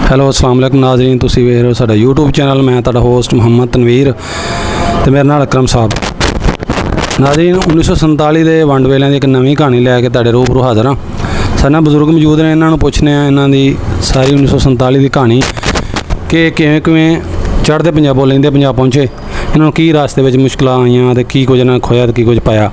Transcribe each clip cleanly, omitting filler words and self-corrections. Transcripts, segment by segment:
Hello अस्सलाम वालेकुम नाज़रीन, ਤੁਸੀਂ ਵੇਖ ਰਹੇ ਹੋ ਸਾਡਾ YouTube ਚੈਨਲ। ਮੈਂ ਤੁਹਾਡਾ ਹੋਸਟ ਮੁਹੰਮਦ ਤਨਵੀਰ ਤੇ ਮੇਰੇ ਨਾਲ ਅਕਰਮ ਸਾਹਿਬ। ਨਾਜ਼ਰੀਨ, 1947 ਦੇ ਵੰਡ ਵੇਲਿਆਂ ਦੀ ਇੱਕ ਨਵੀਂ ਕਹਾਣੀ ਲੈ ਕੇ ਤੁਹਾਡੇ ਰੂਬਰੂ ਹਾਜ਼ਰ ਹਾਂ। ਸਾਡੇ ਨਾਲ ਬਜ਼ੁਰਗ ਮੌਜੂਦ ਨੇ, ਇਹਨਾਂ ਨੂੰ ਪੁੱਛਦੇ ਹਾਂ ਇਹਨਾਂ ਦੀ ਸਾਰੀ 1947 ਦੀ ਕਹਾਣੀ ਕਿ ਕਿਵੇਂ ਚੜ੍ਹਦੇ ਪੰਜਾਬੋਂ ਲੈਂਦੇ ਪੰਜਾਬ ਪਹੁੰਚੇ, ਇਹਨਾਂ ਨੂੰ ਕੀ ਰਾਸਤੇ ਵਿੱਚ ਮੁਸ਼ਕਲਾਂ ਆਈਆਂ ਤੇ ਕੀ ਕੁਝ ਇਹਨਾਂ ਖੋਇਆ ਤੇ ਕੀ ਕੁਝ ਪਾਇਆ।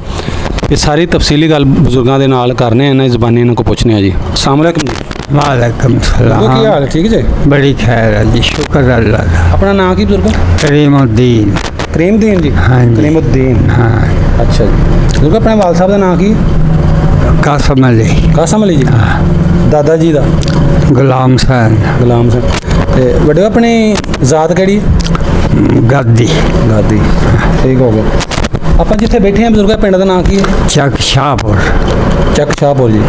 ये सारी तफसीली गल बजुर्गों के नाल करने इन्हें ज़बानी इन्होंने पुछने जी। अस्सलाम वालेकुम जी। वालेकुम सलाम। की हाल ठीक जी? बड़ी खैर है जी, शुक्र अल्लाह का। अपना नाम की बुजुर्ग? करीमुद्दीन। करीमुद्दीन जी? हाँ जी। करीमुद्दीन, हाँ। अच्छा जी। बुजुर्ग अपने वाल साहब का नाम की? कासम अली। कासम अली जी? हाँ। दादा जी का? गुलाम हुसैन। गुलाम हुसैन। ते बड़े अपनी ज़ात केड़ी? गादी। गादी, ठीक हो गया। ਆਪਾਂ ਜਿੱਥੇ ਬੈਠੇ ਹਾਂ ਬਜ਼ੁਰਗਾ, ਪਿੰਡ ਦਾ ਨਾਂ ਕੀ ਹੈ? ਚੱਕ ਸ਼ਾਹਪੁਰ। ਚੱਕ ਸ਼ਾਹਪੁਰ ਜੀ।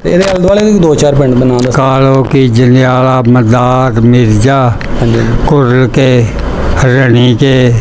ਤੇ ਇਹਦੇ ਆਲੇ ਦੁਆਲੇ ਦੇ ਦੋ ਚਾਰ ਪਿੰਡ ਦਾ ਨਾਮ ਦੱਸੋ। ਕਾਲੋ ਕੀ, ਜੰਡਿਆਲਾ, ਮਦਾਰ, ਮਿਰਜ਼ਾ, ਕੁਰਲ ਕੇ, ਰਣੀ ਕੇ,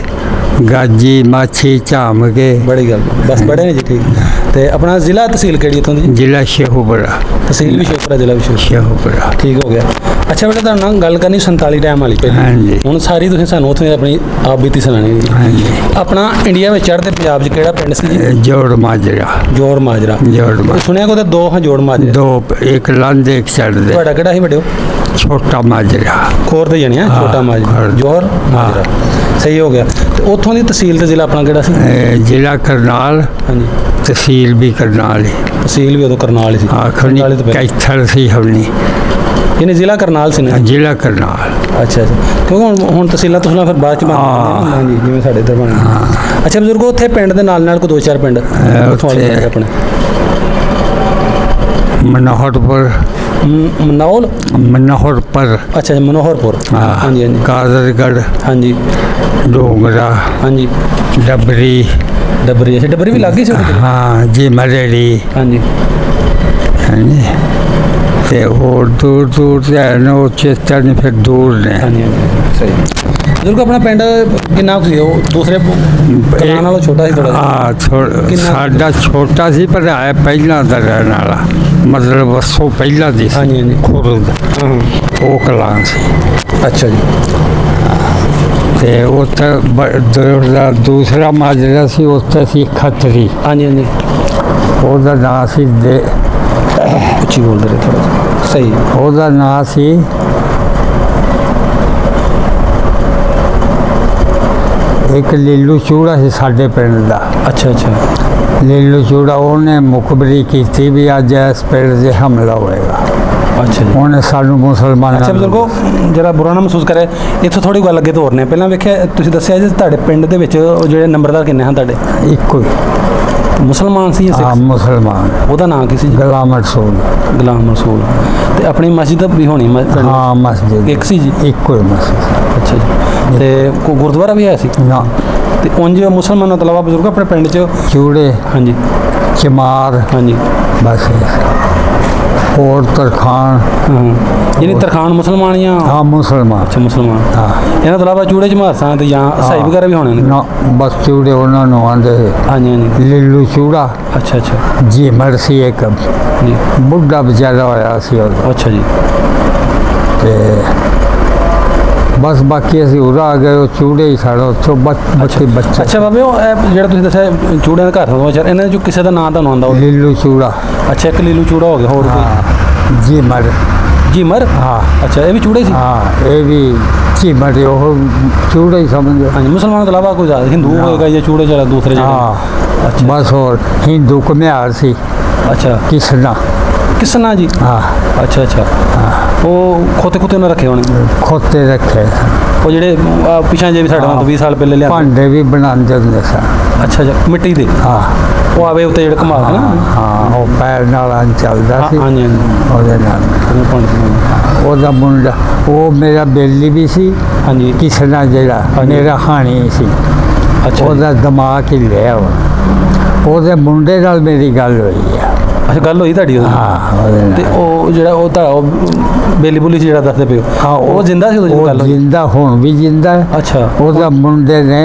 गाजी, माछी, झाम के। बड़ी गल, बस बड़े ने जी। ठीक। तो अपना जिला तहसील केड़ी इत्थों दी? जिला शेखुपुरा। तहसील भी शेखुपुरा, जिला भी शेखुपुरा। ठीक हो गया। अच्छा बेटा, तुहाडे नाल गल करनी 47 टाइम वाली पहले। हाँ जी। हुण सारी तुसीं सानूं उत्थों दी अपनी आप बीती सुनानी जी। हाँ जी। अपना इंडिया में चढ़ते पंजाब च केड़ा पिंड सी जी? जोड़ माजरा। जोड़ माजरा। जोड़ माजरा। सुनिया को दो हां जोड़ माजरा। दो, एक लंद एक चढ़दे। तुहाडा केड़ा सी बड्डे? छोटा माजरा। खोर ते जाने छोटा माजरा, जोड़ माजरा। सही हो गया। तो उत्थों दी तहसील ते जिला अपना केड़ा सी? जिला करनाल। हाँ जी। तहसील भी करनाल ही। तहसील भी उदों करनाल ही सी। करनाल तो कैथल सी हमनी। यानी जिला करनाल से ना? जिला करनाल। अच्छा अच्छा। क्योंकि हुण तहसीलां तुसीं फिर बाद च बन गईयां। हाँ जी, जिवें साडे इधर बन गईयां। अच्छा बजुर्गो, उत्थे पिंड दे नाल कोई दो चार पिंड अपने? मनोहरपुर। मनौल? मनोहरपुर। अच्छा, मनोहरपुर। हाँ जी। हाँ जी। कादरगढ़। हाँ जी। डोंगरा। हाँ जी। डबरी। डबरी, अच्छा डबरी भी लग गई सी? हाँ जी। मरेड़ी। हाँ जी। हाँ जी। ते और दूर दूर से है ना, वो चेता नहीं, फिर दूर ने। हाँ जी। सही। बजुर्ग अपना पिंड किन्ना सी? वो दूसरे कलां नालों छोटा सी थोड़ा? हाँ, साडा छोटा सी, पर है पहला दा रहने वाला, मतलब वसों पहला दी। हाँ जी। हाँ जी। खुर्द वो कलां सी। अच्छा जी। ते उत्थे दूसरा माजरा सी, उत्थे सी खतरी। हाँ जी। हाँ जी। ओहदा नां सी दे, उच्ची बोलते रहे थोड़ा। सही। ओहदा नां सी एक लीलू चूड़ा सी साडे पिंड दा। अच्छा अच्छा। लीलू चूड़ा उन्हें मुखबरी की थी भी अज इस पिंड से हमला होएगा। अच्छा जी। उन्हें सानू मुसलमान। अच्छा बजुर्गो, जरा बुरा ना महसूस करे, इत्थों थोड़ी गल अगे तोरने। पहला वेखिया तुसीं दस्सिया जी तुहाडे पिंड दे विच जिहड़े नंबरदार किन्ने हैं तुहाडे? इक्को ही। मुसलमान सी? हाँ, मुसलमान। ਉਹਦਾ ਨਾਂ ਕੀ ਸੀ? ਗੁਲਾਮ रसूल। गुलाम रसूल। ਤੇ ਆਪਣੀ ਮਸਜਿਦ ਵੀ ਹੋਣੀ? हाँ, मस्जिद ਇੱਕ ਸੀ ਜੀ? ਇੱਕੋ ਹੀ ਮਸਜਿਦ। ਅੱਛਾ ਜੀ। ਤੇ ਕੋਈ ਗੁਰਦੁਆਰਾ ਵੀ ਹੈ ਸੀ? ਨਾ। ਤੇ ਉਂਝ ਮੁਸਲਮਾਨਾਂ ਤੋਂ ਇਲਾਵਾ ਬਜ਼ੁਰਗ ਆਪਣੇ ਪਿੰਡ 'ਚ ਚੂੜੇ? ਹਾਂਜੀ। ਚਮਾਰ? ਹਾਂਜੀ। ਬਸ। और तरखान। यानी तरखान मुसलमान या? हाँ, मुसलमान। अच्छा, मुसलमान। हाँ। इन्होंने तो अलावा चूड़े चमारसा तो या ईसाई वगैरह भी होने ना? बस चूड़े उन्होंने आंदे। हाँ जी। हाँ जी। लीलू चूड़ा। अच्छा अच्छा जी। मरसी एक जी बुढ़ा बेचारा होया सी। अच्छा जी। ते बस बाकी असीं उरा आ गए, चूड़े ही साढ़ा उत्थों बच्चे बच्चे। अच्छा बाबे, ਜਿਹੜਾ ਤੁਸੀਂ ਦੱਸਿਆ ਚੂੜਿਆਂ ਦਾ ਘਰ ਹੋਣਾ ਚਾਹੀਦਾ, ਇਹਨਾਂ ਚੋਂ ਕਿਸੇ ਦਾ ਨਾਂ ਤੁਹਾਨੂੰ ਆਉਂਦਾ? ਲੀਲੂ ਚੂੜਾ। ਅੱਛਾ, ਇੱਕ ਲੀਲੂ ਚੂੜਾ ਹੋ ਗਿਆ, ਹੋਰ ਕੋਈ? ਜੀਮਰ। ਜੀਮਰ? ਹਾਂ। ਅੱਛਾ, ਇਹ ਵੀ ਚੂੜੇ ਸੀ? ਹਾਂ, ਇਹ ਵੀ ਜੀਮਰ ਉਹ ਚੂੜਾ ਹੀ ਸਮਝੋ। ਹਾਂਜੀ। ਮੁਸਲਮਾਨਾਂ ਤੋਂ ਇਲਾਵਾ ਕੋਈ ਹਿੰਦੂ ਹੋਏਗਾ ਜਾਂ ਚੂੜੇ ਜਿਹੜਾ ਦੂਸਰੇ? ਹਾਂ। ਅੱਛਾ। ਬਸ ਹੋਰ ਹਿੰਦੂ ਘੁਮਿਆਰ ਸੀ। ਅੱਛਾ। ਕਿਸਨਾ? किसना जी? हाँ। अच्छा अच्छा। हाँ। वो खोते खोते ने रखे होने? खोते रखे। वो जेडे पिछा जे भी साढ़े 20 साल पहले लिया भांडे भी बनाते होंगे सन। अच्छा अच्छा, मिट्टी दे? हाँ। वो आवे उत्ते जेडे घुमा के ना? हाँ, वो पैर नाल चलदा सी। हाँ जी। ओदे नाल ओदा मुंडा, वो मेरा बेली भी सी। हाँ जी। किसना जेड़ा मेरा हानी सी। अच्छा। ओदा दिमाग ही लिया। ओदे मुंडे नाल मेरी गल होई है। अच्छा, गल होई तुहाडी? हाँ। ते ओ जेड़ा ओ तां बेली बुली जेड़ा दसदे पियो? हाँ, वो जिंदा सी? ओदे गल जिंदा हुण भी जिंदा है। अच्छा। ओदा मुंडे ने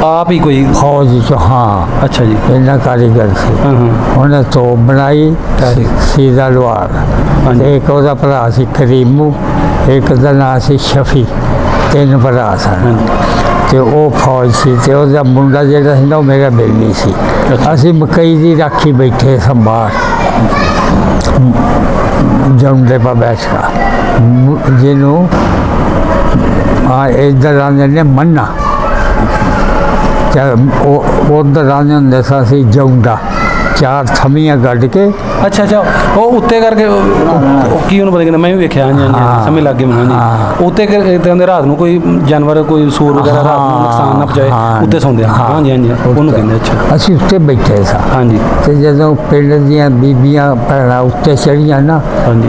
आप ही कोई फौज चो हाँ। अच्छा जी। इन्ना कारीगर सी। उन्हें तोप बनाई सीधा लुहार। एक ਉਹਦਾ ਭਰਾ ਸੀ ਕਰੀਮੂ, ਇੱਕ ਦਾ ਨਾਂ ਸੀ ਸ਼ਫੀ, 3 ਭਰਾ ਸਨ ਤੇ ਉਹ ਫੌਜ ਸੀ ਤੇ ਉਹਦਾ ਮੁੰਡਾ ਜਿਹੜਾ ਸੀ ਨਾ ਉਹ ਮੇਰਾ ਬੇਲੀ ਸੀ। ਅਸੀਂ ਮਕਈ ਦੀ ਰਾਖੀ ਬੈਠੇ ਸੰਭਾਲ ਜੰਡੇ ਪਾ ਬੈਠਾ ਜਿਹਨੂੰ ਇੱਧਰ ਆਉਂਦੇ ਨੇ ਮੰਨਾ ਉਹ ਉੱਧਰ ਆਉਂਦੇ ਹੁੰਦੇ ਸਾਂ ਅਸੀਂ ਜੌਂਡਾ 4 ਥਮੀਆਂ ਗੱਡ ਕੇ। ਅੱਛਾ ਅੱਛਾ, ਉਹ ਉੱਤੇ ਕਰਕੇ ਕੀ ਉਹਨੂੰ ਪਤਾ ਕਿ ਮੈਂ ਵੀ ਵੇਖਿਆ। ਹਾਂਜੀ ਹਾਂਜੀ, ਸਮਝ ਲੱਗ ਗਈ ਮੈਨੂੰ। ਹਾਂਜੀ, ਉੱਤੇ ਕਹਿੰਦੇ ਰਾਤ ਨੂੰ ਕੋਈ ਜਾਨਵਰ ਕੋਈ ਸੂਰ ਵਗੈਰਾ ਰਾਤ ਨੂੰ ਨੁਕਸਾਨ ਨਾ ਪਹੁੰਚਾਏ, ਉੱਤੇ ਸੌਂਦੇ ਆ। ਹਾਂਜੀ ਹਾਂਜੀ, ਉਹਨੂੰ ਕਹਿੰਦੇ। ਅੱਛਾ, ਅਸੀਂ ਉੱਤੇ ਬੈਠੇ ਸਾਂ। ਹਾਂਜੀ, ਤੇ ਜਦੋਂ ਪਿੰਡ ਦੀਆਂ ਬੀਬੀਆਂ ਭੈਣਾਂ ਉੱਤੇ ਚੜੀਆਂ ਨਾ,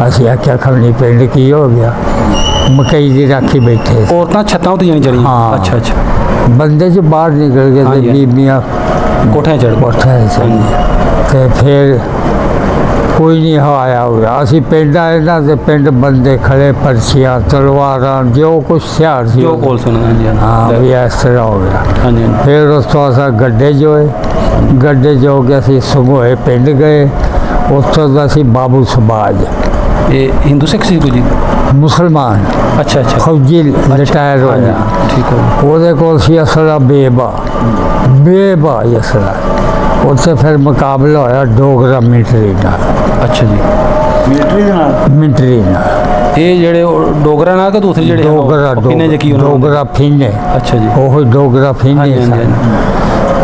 ਅਸੀਂ ਆਖਿਆ ਖਮਣੀ ਪਿੰਡ ਕੀ ਹੋ ਗਿਆ। ਮਕਈ ਦੀ ਰਾਖੀ ਬੈਠੇ। ਔਰਤਾਂ ਛੱਤਾਂ ਉੱਤੇ ਜਾਣੀ ਚੜੀਆਂ। ਅੱਛਾ ਅੱਛਾ, ਬੰਦੇ 'ਚ ਬਾਹਰ ਨਿਕਲ ਗਏ ਤੇ ਬੀਬੀਆਂ ਕੋਠਿਆਂ ਚੜ੍ਹ ਤੇ ਫਿਰ ਕੋਈ ਨਹੀਂ ਆਇਆ ਹੋਇਆ। ਅਸੀਂ ਪਿੰਡ ਆਏ ਨਾ ਤੇ ਪਿੰਡ ਬੰਦੇ ਖੜੇ, ਪਰਚੀਆਂ, ਤਲਵਾਰਾਂ, ਜੋ ਕੁਛ ਹਥਿਆਰ ਸੀ ਜੋ ਕੋਲ ਸੁਣ। ਹਾਂਜੀ ਹਾਂ, ਵੀ ਇਸ ਤਰ੍ਹਾਂ ਹੋ ਗਿਆ। ਹਾਂਜੀ, ਫਿਰ ਉਸ ਤੋਂ ਅਸਾਂ ਗੱਡੇ ਜੋਏ, ਗੱਡੇ ਜੋ ਕੇ ਅਸੀਂ ਸੰਘੋਏ ਪਿੰਡ ਗਏ। ਉੱਥੋਂ ਦਾ ਅਸੀਂ ਬਾਬੂ ਸੁਬਾਜ। ਇਹ ਹਿੰਦੂ ਸਿੱਖ ਸੀ ਕੋਈ ਜੀ? ਮੁਸਲਮਾਨ। ਅੱਛਾ ਅੱਛਾ, ਫੌਜੀ ਰਿਟਾਇਰ ਹੋਇਆ। ਠੀਕ ਹੈ। ਉਹਦੇ ਕੋਲ ਸੀ ਅਸਲਾ ਬੇਬਾ ਅਸਲਾ। ਉੱਥੇ ਫਿਰ ਮੁਕਾਬਲਾ ਹੋਇਆ ਡੋਗਰਾ ਮਿਲਟਰੀ ਨਾਲ। ਅੱਛਾ ਜੀ, ਮਿਲਟਰੀ ਨਾਲ। ਇਹ ਜਿਹੜੇ ਡੋਗਰਾ ਨਾਲ ਕਿ ਦੂਸਰੇ ਜਿਹੜੇ ਡੋਗਰਾ ਫੀਨੇ। ਅੱਛਾ ਜੀ, ਉਹ ਡੋਗਰਾ ਫੀਨੇ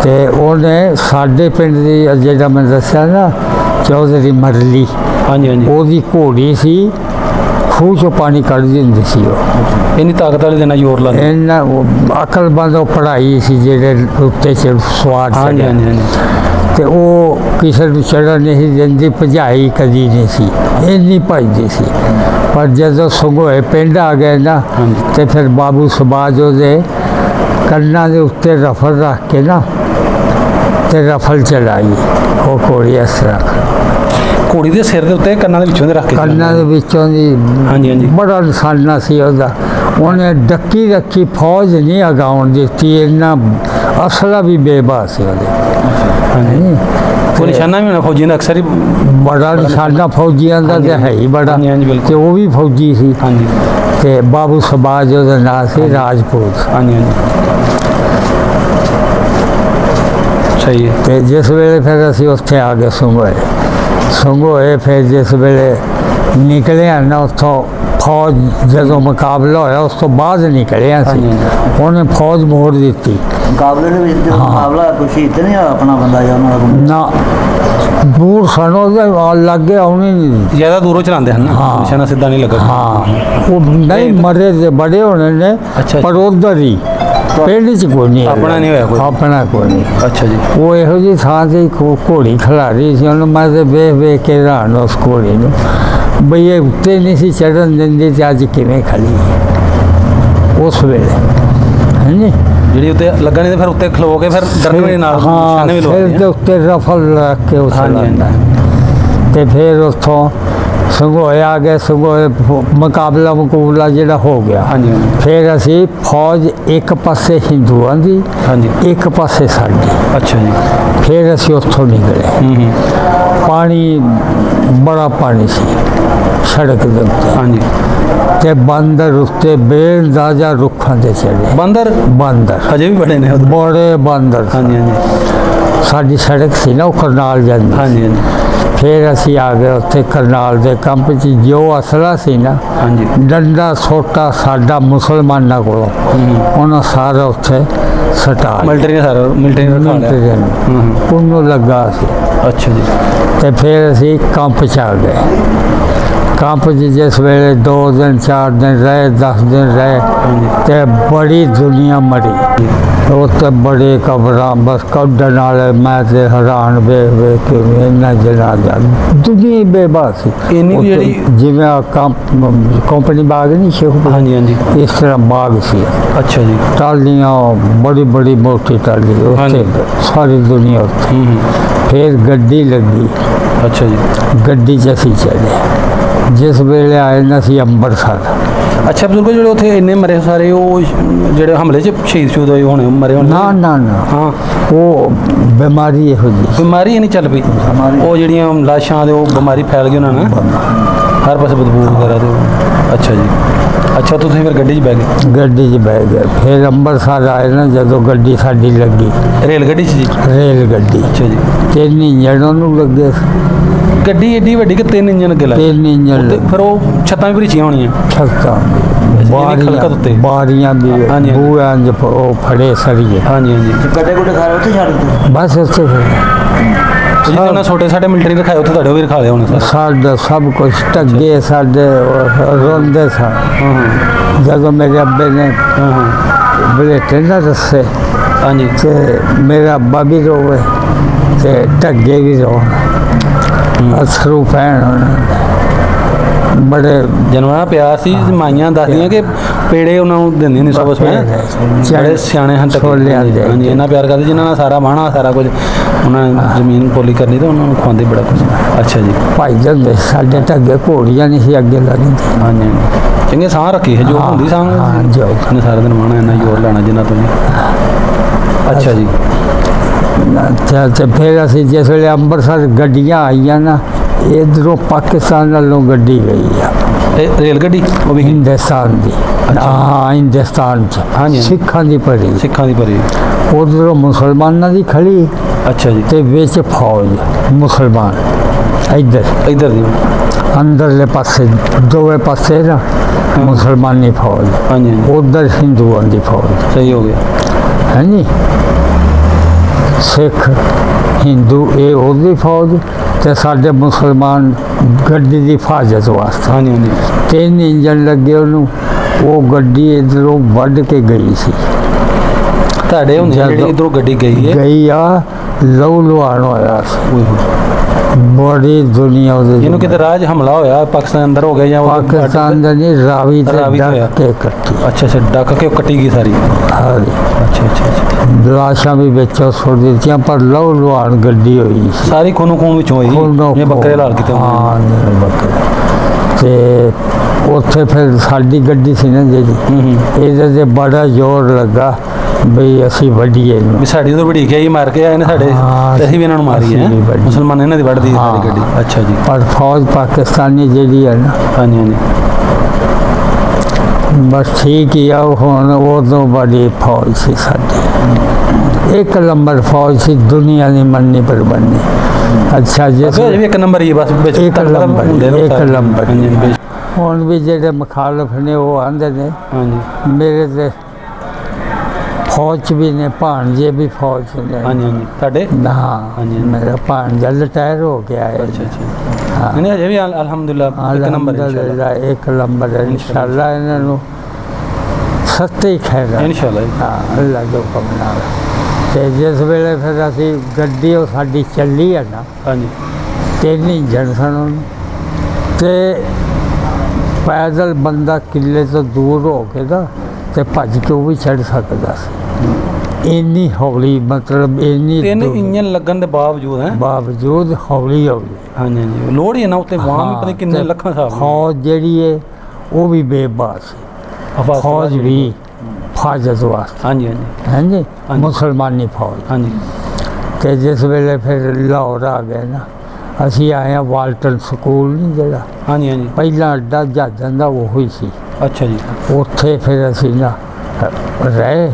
ਤੇ ਉਹਨੇ ਸਾਡੇ ਪਿੰਡ ਦੀ ਜਿਹੜਾ ਮੈਂ ਦੱਸਿਆ ਨਾ ਚੌਧਰੀ ਮਰਲੀ। ਹਾਂਜੀ ਹਾਂਜੀ, ਉਹਦੀ ਘੋੜੀ ਸੀ, ਖੂਹ ਚੋਂ ਪਾਣੀ ਕੱਢਦੀ ਹੁੰਦੀ ਸੀ। ਉਹ ਇੰਨੀ ਤਾਕਤ ਵਾਲੇ ਦੇ ਨਾਲ ਜ਼ੋਰ ਲਾ ਇਹਨਾਂ ਅਕਲਮੰਦ ਉਹ ਪੜ੍ਹਾਈ ਸੀ ਜਿਹੜੇ ਉੱਤੇ ਸਵਾਰ। ਹਾਂਜੀ ਹਾਂਜੀ ਹਾਂਜੀ, ਤੇ ਉਹ ਕਿਸੇ ਨੂੰ ਚੜ੍ਹਨ ਨਹੀਂ ਦਿੰਦੀ, ਭਜਾਈ ਕਦੀ ਨਹੀਂ ਸੀ, ਇੰਨੀ ਭੱਜਦੀ ਸੀ। ਪਰ ਜਦੋਂ ਸੰਘੋਏ ਪਿੰਡ ਆ ਗਏ ਨਾ ਤੇ ਫਿਰ ਬਾਬੂ ਸੁਬਾਜ ਉਹਦੇ ਕੰਨਾਂ ਦੇ ਉੱਤੇ ਰਫਲ ਰੱਖ ਕੇ ਨਾ ਤੇ ਰਫਲ ਚਲਾਈ। ਉਹ ਘੋੜੀ ਇਸ ਤਰ੍ਹਾਂ ਘੋੜੀ ਦੇ ਸਿਰ ਦੇ ਉੱਤੇ ਕੰਨਾਂ ਦੇ ਵਿੱਚੋਂ ਦੇ ਰੱਖ ਕੇ, ਕੰਨਾਂ ਦੇ ਵਿੱਚੋਂ ਦੀ। ਹਾਂਜੀ ਹਾਂਜੀ, ਬੜਾ ਨਿਸ਼ਾਨਾ ਸੀ ਉਹਦਾ। ਉਹਨੇ ਡੱਕੀ ਰੱਖੀ, ਫੌਜ ਨਹੀਂ ਅਗਾਉਣ ਦਿੱਤੀ। ਇੰਨਾ ਅਸਲਾ ਵੀ ਬੇਬਾਸ ਸੀ ਉਹਦੇ। ਹਾਂਜੀ, ਉਹ ਨਿਸ਼ਾਨਾ ਵੀ ਹੋਣਾ ਫੌਜੀਆਂ ਦਾ ਅਕਸਰ ਹੀ। ਬੜਾ ਨਿਸ਼ਾਨਾ ਫੌਜੀਆਂ ਦਾ ਤੇ ਹੈ ਹੀ ਬੜਾ। ਤੇ ਉਹ ਵੀ ਫੌਜੀ ਸੀ। ਹਾਂਜੀ, ਤੇ ਬਾਬੂ ਸੁਬਾਜ ਉਹਦਾ ਨਾਂ ਸੀ, ਰਾਜਪੂਤ। ਹਾਂਜੀ ਹਾਂਜੀ, ਸਹੀ ਹੈ। ਤੇ ਜਿਸ ਵੇਲੇ ਫਿਰ ਅਸੀਂ ਉੱਥੇ ਆ ਗਏ ਸੰਘੋਏ ਫਿਰ ਜਿਸ ਵੇਲੇ ਨਿਕਲਿਆ ਨਾ ਉੱਥੋਂ ਫੌਜ, ਜਦੋਂ ਮੁਕਾਬਲਾ ਹੋਇਆ ਉਸ ਤੋਂ ਬਾਅਦ ਨਿਕਲਿਆ ਸੀ। ਉਹਨੇ ਫੌਜ ਮੋੜ ਦਿੱਤੀ। ਮੁਕਾਬਲੇ ਦੇ ਵਿੱਚ ਮੁਕਾਬਲਾ ਕੋਈ ਸ਼ਹੀਦ ਨਹੀਂ ਹੋਇਆ ਆਪਣਾ ਬੰਦਾ ਜਾਂ ਉਹਨਾਂ ਦਾ ਨਾ, ਦੂਰ ਸਾਨੂੰ ਲੱਗੇ ਆਉਣੀ ਨਹੀਂ। ਜ਼ਿਆਦਾ ਦੂਰੋਂ ਚਲਾਉਂਦੇ ਹਨ ਨਾ, ਨਿਸ਼ਾਨਾ ਸਿੱਧਾ ਨਹੀਂ ਲੱਗਾ। ਹਾਂ, ਉਹ ਨਹੀਂ ਮਰੇ ਤੇ ਬੜੇ ਹੋਣੇ ਨੇ, ਪਰ ਉਧਰ ਹੀ ਪਿੰਡ 'ਚ ਕੋਈ ਨਹੀਂ ਆਪਣਾ ਨਹੀਂ ਹੋਇਆ ਕੋਈ। ਆਪਣਾ ਕੋਈ ਨਹੀਂ। ਅੱਛਾ ਜੀ, ਉਹ ਇਹੋ ਜਿਹੀ ਥਾਂ 'ਤੇ ਘੋੜੀ ਖਿਲਾਰੀ ਸੀ। ਉਹਨੂੰ ਮੈਂ ਤਾਂ ਵੇਖ ਕੇ ਹੈਰਾਨ ਉਸ ਘੋੜੀ ਨੂੰ, ਬਈ ਇਹ ਉੱਤੇ ਨਹੀਂ ਸੀ ਚੜ੍ਹਨ ਦਿੰਦੀ ਤੇ ਅੱਜ ਕਿਵੇਂ ਖੜੀ ਉਸ ਵੇਲੇ। ਹਾਂਜੀ, ਜਿਹੜੀ ਉੱਤੇ ਲੱਗਾ ਨਹੀਂ ਤੇ ਫਿਰ ਉੱਤੇ ਖਲੋ ਕੇ ਫਿਰ ਡਰਨੇ ਨਾਲ ਨਿਸ਼ਾਨੇ ਵੀ ਲਾਉਂਦੇ। ਫਿਰ ਦੇ ਉੱਤੇ ਰਫਲ ਰੱਖ ਕੇ ਉਸ ਤੇ ਫਿਰ ਉੱਥੋਂ ਸੰਘੋਏ ਆ ਗਏ। ਸੰਘੋਏ ਮੁਕਾਬਲਾ ਜਿਹੜਾ ਹੋ ਗਿਆ। ਹਾਂਜੀ, ਫਿਰ ਅਸੀਂ ਫੌਜ ਇੱਕ ਪਾਸੇ ਹਿੰਦੂਆਂ ਦੀ, ਹਾਂਜੀ, ਇੱਕ ਪਾਸੇ ਸਾਡੀ। ਅੱਛਾ ਜੀ, ਫਿਰ ਅਸੀਂ ਉੱਥੋਂ ਨਿਕਲੇ। ਪਾਣੀ ਬੜਾ ਪਾਣੀ ਸੀ ਸੜਕ ਦੇ ਉੱਤੇ। ਹਾਂਜੀ, ਤੇ ਬਾਂਦਰ ਉੱਤੇ ਬੇਅੰਦਾਜ਼ਾ ਰੁੱਖਾਂ ਤੇ ਚੜੇ। ਬਾਂਦਰ ਹਜੇ ਵੀ ਬੜੇ ਨੇ, ਬੜੇ ਬਾਂਦਰ। ਹਾਂਜੀ ਹਾਂਜੀ, ਸਾਡੀ ਸੜਕ ਸੀ ਨਾ ਉਹ ਕਰਨਾਲ ਜਾਂਦੀ। ਹਾਂਜੀ ਹਾਂਜੀ, ਫਿਰ ਅਸੀਂ ਆ ਗਏ ਉੱਥੇ ਕਰਨਾਲ ਦੇ ਕੰਪ 'ਚ। ਜੋ ਅਸਲਾ ਸੀ ਨਾ, ਹਾਂਜੀ, ਡੰਡਾ ਸੋਟਾ ਸਾਡਾ ਮੁਸਲਮਾਨਾਂ ਕੋਲੋਂ, ਉਹਨਾਂ ਸਾਰਾ ਉੱਥੇ ਸਟਾ ਮਿਲਟਰੀ ਸਾਰਾ ਮਿਲਟਰੀ ਉਹਨੂੰ ਲੱਗਾ ਸੀ। ਅੱਛਾ ਜੀ, ਤੇ ਫਿਰ ਅਸੀਂ ਕੰਪ 'ਚ ਆ ਗਏ। ਕੰਪ 'ਚ ਜਿਸ ਵੇਲੇ 2 ਦਿਨ 4 ਦਿਨ ਰਹੇ, 10 ਦਿਨ ਰਹੇ ਤੇ ਬੜੀ ਦੁਨੀਆ ਮਰੀ। ਉੱਥੇ ਬੜੇ ਕਬਰਾਂ ਬਸ ਕੱਢਣ ਵਾਲੇ। ਮੈਂ ਤੇ ਹੈਰਾਨ ਵੇਖ ਕੇ ਇੰਨਾ ਜਨਾਜ਼ਾ, ਦੁਨੀਆ ਬੇਬਾਸ ਸੀ। ਜਿਵੇਂ ਕੰਪਨੀ ਬਾਗ ਨਹੀਂ ਸ਼ੇਖੂ। ਹਾਂਜੀ ਹਾਂਜੀ, ਇਸ ਤਰ੍ਹਾਂ ਬਾਗ ਸੀ। ਅੱਛਾ ਜੀ, ਟਾਲੀਆਂ ਬੜੀ ਮੋਟੀ ਟਾਲੀ ਉੱਥੇ, ਸਾਰੀ ਦੁਨੀਆ ਉੱਥੇ। ਫਿਰ ਗੱਡੀ ਲੱਗੀ। ਅੱਛਾ ਜੀ, ਗੱਡੀ 'ਚ ਅਸੀਂ ਚਲੇ। ਜਿਸ ਵੇਲੇ ਆਏ ਨਾ ਅਸੀਂ ਅੰਮ੍ਰਿਤਸਰ अच्छा बजुर्गो जो उत्थे इन्ने मरे सारे ਜਿਹੜੇ ਹਮਲੇ 'ਚ ਸ਼ਹੀਦ ਸ਼ੂਦ ਹੋਏ ਹੋਣੇ ਮਰੇ ਹੋਣੇ ਨਾ ਨਾ ਨਾ ਹਾਂ ਉਹ ਬਿਮਾਰੀ ਇਹੋ ਜਿਹੀ ਬਿਮਾਰੀ ਹੀ ਨਹੀਂ ਚੱਲ ਪਈ ਉਹ ਜਿਹੜੀਆਂ ਲਾਸ਼ਾਂ ਦੇ ਉਹ ਬਿਮਾਰੀ ਫੈਲ ਗਈ ਉਹਨਾਂ ਨਾਲ ਹਰ ਪਾਸੇ ਬਦਬੂ ਵਗੈਰਾ ਦੇ ਅੱਛਾ ਜੀ ਅੱਛਾ ਤੁਸੀਂ ਫਿਰ ਗੱਡੀ 'ਚ ਬਹਿ ਗਏ ਗੱਡੀ 'ਚ ਬਹਿ ਗਏ ਫਿਰ ਅੰਮ੍ਰਿਤਸਰ ਆਏ ਨਾ ਜਦੋਂ ਗੱਡੀ ਸਾਡੀ ਲੱਗੀ ਰੇਲ ਗੱਡੀ 'ਚ ਜੀ ਰੇਲ ਗੱਡੀ ਅੱਛਾ ਜੀ 3 ਇੰਜਣ ਉਹਨੂੰ ਲੱਗੇ ਗੱਡੀ ਏਡੀ ਵੱਡੀ ਕਿ 3 ਇੰਜਨ ਅੱਗੇ ਲੱਗੇ 3 ਇੰਜਣ ਫਿਰ ਉਹ ਛੱਤਾਂ ਵੀ ਭਰੀਚੀਆਂ ਹੋਣੀਆਂ ਛੱਤਾਂ ਖਲਕਤ ਉੱਤੇ ਬਾਰੀਆਂ ਵੀ ਹਾਂਜੀ। ਬੂਹਿਆਂ 'ਚ ਉਹ ਫੜੇ ਸਰੀਏ ਹਾਂਜੀ ਹਾਂਜੀ ਗੱਡੇ ਗੁੱਡੇ ਸਾਰੇ ਉੱਥੇ ਛੱਡ ਦਿੱਤੇ ਬਸ ਉੱਥੇ ਫਿਰ ਜਿੱਥੇ ਉਹਨਾਂ ਛੋਟੇ ਮਿਲਟਰੀ ਰਖਾਏ ਉੱਥੇ ਤੁਹਾਡੇ ਵੀ ਰਖਾ ਲਿਆ ਹੋਣਾ ਸਾਡਾ ਸਭ ਕੁਝ ਢੱਗੇ ਸਾਡੇ ਰੋਂਦੇ ਸਨ ਹਾਂ ਜਦੋਂ ਮੇਰੇ ਅੱਬੇ ਨੇ ਹਾਂ ਹਾਂ ਬਲੇਟੇ ਨਾ ਦੱਸੇ ਹਾਂਜੀ ਤੇ ਮੇਰਾ ਅੱਬਾ ਵੀ ਰੋਵੇ ਤੇ ਢੱਗੇ ਵੀ ਰੋਣ ਅਸਰੂ ਪੈਣ ਬੜੇ ਜਨਮਾ ਪਿਆਰ ਸੀ ਮਾਈਆਂ ਦੱਸਦੀਆਂ ਕਿ ਪੇੜੇ ਉਹਨਾਂ ਨੂੰ ਦਿੰਦੀਆਂ ਨੇ ਸਵੇਰ ਸਵੇਰ ਬੜੇ ਸਿਆਣੇ ਹਨ ਹਾਂਜੀ ਇੰਨਾ ਪਿਆਰ ਕਰਦੇ ਜਿਨ੍ਹਾਂ ਨਾਲ ਸਾਰਾ ਬਾਣਾ ਸਾਰਾ ਕੁਝ ਉਹਨਾਂ ਨੇ ਜ਼ਮੀਨ ਪੋਲੀ ਕਰਨੀ ਤਾਂ ਉਹਨਾਂ ਨੂੰ ਖਵਾਉਂਦੇ ਬੜਾ ਕੁਝ ਅੱਛਾ ਜੀ ਭਾਈ ਜਾਂਦੇ ਸਾਡੇ ਢੱਗੇ ਘੋੜੀਆਂ ਨਹੀਂ ਸੀ ਅੱਗੇ ਲੱਗਦੀ ਹਾਂਜੀ ਚੰਗੇ ਸਾਹ ਰੱਖੀ ਹੈ ਜੋ ਹੁੰਦੀ ਸਾਹ ਜੋ ਨੇ ਸਾਰਾ ਦਿਨ ਬਾਣਾ ਇੰਨਾ ਜ਼ੋਰ ਲਾਣਾ ਜਿੰਨਾ ਤੋਂ ਜੀ ਅੱਛਾ ਜੀ ਤੇ ਫਿਰ ਅਸੀਂ ਜਿਸ ਵੇਲੇ ਅੰਮ੍ਰਿਤਸਰ ਗੱਡੀਆਂ ਆਈਆਂ ਨਾ ਇੱਧਰੋਂ ਪਾਕਿਸਤਾਨ ਵੱਲੋਂ ਗੱਡੀ ਗਈ ਆ ਇਹ ਰੇਲ ਗੱਡੀ ਉਹ ਵੀ ਹਿੰਦੁਸਤਾਨ ਦੀ ਹਾਂ ਹਿੰਦੁਸਤਾਨ 'ਚ ਹਾਂਜੀ। ਸਿੱਖਾਂ ਦੀ ਭਰੀ ਸਿੱਖਾਂ ਦੀ ਭਰੀ ਉਧਰੋਂ ਮੁਸਲਮਾਨਾਂ ਦੀ ਖੜੀ ਅੱਛਾ ਜੀ ਤੇ ਵਿੱਚ ਫੌਜ ਮੁਸਲਮਾਨ ਇੱਧਰ ਦੀ ਅੰਦਰਲੇ ਪਾਸੇ ਦੋਵੇਂ ਪਾਸੇ ਨਾ ਮੁਸਲਮਾਨੀ ਫੌਜ ਹਾਂਜੀ ਹਾਂਜੀ ਉਧਰ ਹਿੰਦੂਆਂ ਦੀ ਫੌਜ ਸਹੀ ਹੋ ਗਿਆ ਹਾਂਜੀ ਸਿੱਖ ਹਿੰਦੂ ਇਹ ਉਹਦੀ ਫੌਜ ਤੇ ਸਾਡੇ ਮੁਸਲਮਾਨ ਗੱਡੀ ਦੀ ਹਿਫਾਜ਼ਤ ਵਾਸਤੇ ਹਾਂਜੀ ਹਾਂਜੀ 3 ਇੰਜਣ ਲੱਗੇ ਉਹਨੂੰ ਉਹ ਗੱਡੀ ਇੱਧਰੋਂ ਵੱਢ ਕੇ ਗਈ ਸੀ ਤੁਹਾਡੇ ਹੁੰਦੇ ਜਿਹੜੀ ਇੱਧਰੋਂ ਗੱਡੀ ਗਈ ਹੈ ਗਈ ਆ ਲਹੂ ਲੁਹਾਨ ਹੋਇਆ ਸੀ ਬੜੀ ਦੁਨੀਆ ਉਹਦੇ ਇਹਨੂੰ ਕਿਤੇ ਰਾਜ ਹਮਲਾ ਹੋਇਆ ਪਾਕਿਸਤਾਨ ਅੰਦਰ ਹੋ ਗਿਆ ਜਾਂ ਪਾਕਿਸਤਾਨ ਦਾ ਨਹੀਂ ਰਾਵੀ ਤੇ ਰਾਵੀ ਤੇ ਡੱਕ ਕੇ ਕੱਟੀ ਅੱਛਾ ਅੱਛਾ ਡੱਕ ਕੇ ਉਹ ਕੱਟੀ ਗਈ ਸਾਰੀ ਹਾਂਜੀ ਅੱਛਾ ਅੱਛਾ ਅੱਛਾ ਲਾਸ਼ਾਂ ਵੀ ਵਿੱਚੋਂ ਸੁੱਟ ਦਿੱਤੀਆਂ ਪਰ ਲਹੂ ਲੁਹਾਨ ਗੱਡੀ ਹੋਈ ਸੀ ਸਾਰੀ ਖੂਨੋਂ ਖੂਨ ਵਿੱਚੋਂ ਹੋਈ ਜਿਵੇਂ ਬੱਕਰੇ ਲਾਲ ਕਿਤੇ ਹਾਂ ਜਿਵੇਂ ਬੱਕਰੇ ਤੇ ਉੱਥੇ ਫਿਰ ਸਾਡੀ ਗੱਡੀ ਸੀ ਨਾ ਜਿਹੜੀ ਇਹਦੇ ਤੇ ਬੜਾ ਜ਼ੋਰ ਲੱਗਾ ਬਈ ਅਸੀਂ ਵੱਢੀਏ ਵੀ ਸਾਡੀ ਤੋਂ ਬੜੀ ਗਈ ਮਾਰ ਕੇ ਆਏ ਨੇ ਸਾਡੇ ਤੇ ਅਸੀਂ ਵੀ ਇਹਨਾਂ ਨੂੰ ਮਾਰੀ ਹੈ ਮੁਸਲਮਾਨ ਇਹਨਾਂ ਦੀ ਵੱਢਦੀ ਸਾਡੀ ਗੱਡੀ ਅੱਛਾ ਜੀ ਪਰ ਫੌਜ ਪਾਕਿਸਤਾਨੀ ਜਿਹੜੀ ਹੈ ਨਾ ਹਾਂਜੀ ਹਾਂਜੀ ਬਸ ਠੀਕ ਹੀ ਆ ਹੁਣ ਉਦੋਂ ਬੜੀ ਫੌਜ ਸੀ ਸਾਡੀ 1 ਨੰਬਰ ਫੌਜ ਸੀ ਦੁਨੀਆ ਦੀ ਮੰਨੀ ਪਰ ਬੰਨੀ ਅੱਛਾ ਜੀ ਵੀ 1 ਨੰਬਰ ਹੀ ਬਸ ਵਿੱਚ 1 ਨੰਬਰ ਹਾਂਜੀ ਹੁਣ ਵੀ ਜਿਹੜੇ ਮੁਖਾਲਫ ਨੇ ਉਹ ਆਂਦੇ ਨੇ ਹਾਂਜੀ ਮੇਰੇ ਤੇ ਫੌਜ 'ਚ ਵੀ ਨੇ ਭਾਣਜੇ ਵੀ ਫੌਜ 'ਚ ਨੇ ਹਾਂਜੀ ਹਾਂਜੀ ਤੁਹਾਡੇ ਨਾ ਹਾਂਜੀ ਮੇਰਾ ਭਾਣਜਾ ਰਿਟਾਇਰ ਹੋ ਗਿਆ ਹੈ ਅੱਛਾ ਅੱਛਾ ਨਹੀਂ ਅਜੇ ਵੀ ਅਲਹਮਦੁਲਿਲਾ 1 ਨੰਬਰ ਅਲਹਮਦੁਲਿਲਾ 1 ਨੰਬਰ ਹੈ ਇਨਸ਼ਾਅੱਲਾ ਇਹਨਾਂ ਨੂੰ ਸੱਤੇ ਹੀ ਖਾਏਗਾ ਇਨਸ਼ਾਅੱਲਾ ਹਾਂ ਅੱਲਾ ਜੋ ਹੁਕਮ ਨਾਲ ਤੇ ਜਿਸ ਵੇਲੇ ਫਿਰ ਅਸੀਂ ਗੱਡੀ ਉਹ ਸਾਡੀ ਚੱਲੀ ਹੈ ਨਾ ਹਾਂਜੀ 3 ਇੰਜਣ ਸਨ ਉਹਨੂੰ ਤੇ ਪੈਦਲ ਬੰਦਾ ਕਿੱਲੇ ਤੋਂ ਦੂਰ ਹੋ ਕੇ ਨਾ ਤੇ ਭੱਜ ਕੇ ਉਹ ਵੀ ਚੜ੍ਹ ਸਕਦਾ ਸੀ ਇੰਨੀ ਹੌਲੀ ਮਤਲਬ ਇੰਨੀ 3 ਇੰਜਨ ਲੱਗਣ ਦੇ ਬਾਵਜੂਦ ਹੌਲੀ ਹਾਂਜੀ ਹਾਂਜੀ ਲੋੜ ਹੀ ਨਾ ਉੱਤੇ ਵਾਹਨ ਵੀ ਪਤਾ ਕਿੰਨੇ ਲੱਖਾਂ ਸਾਹਿਬ ਫੌਜ ਜਿਹੜੀ ਹੈ ਉਹ ਵੀ ਬੇਬਾਸ ਹੈ ਫੌਜ ਵੀ ਹਿਫਾਜ਼ਤ ਵਾਸਤੇ ਹਾਂਜੀ ਹਾਂਜੀ ਹਾਂਜੀ ਮੁਸਲਮਾਨੀ ਫੌਜ ਹਾਂਜੀ ਤੇ ਜਿਸ ਵੇਲੇ ਫਿਰ ਲਾਹੌਰ ਆ ਗਏ ਨਾ ਅਸੀਂ ਆਏ ਹਾਂ ਵਾਲਟਨ ਸਕੂਲ ਨਹੀਂ ਜਿਹੜਾ ਹਾਂਜੀ ਹਾਂਜੀ ਪਹਿਲਾਂ ਅੱਡਾ ਜਹਾਜ਼ਾਂ ਦਾ ਉਹ ਹੀ ਸੀ ਅੱਛਾ ਜੀ ਉੱਥੇ ਫਿਰ ਅਸੀਂ ਨਾ ਰਹੇ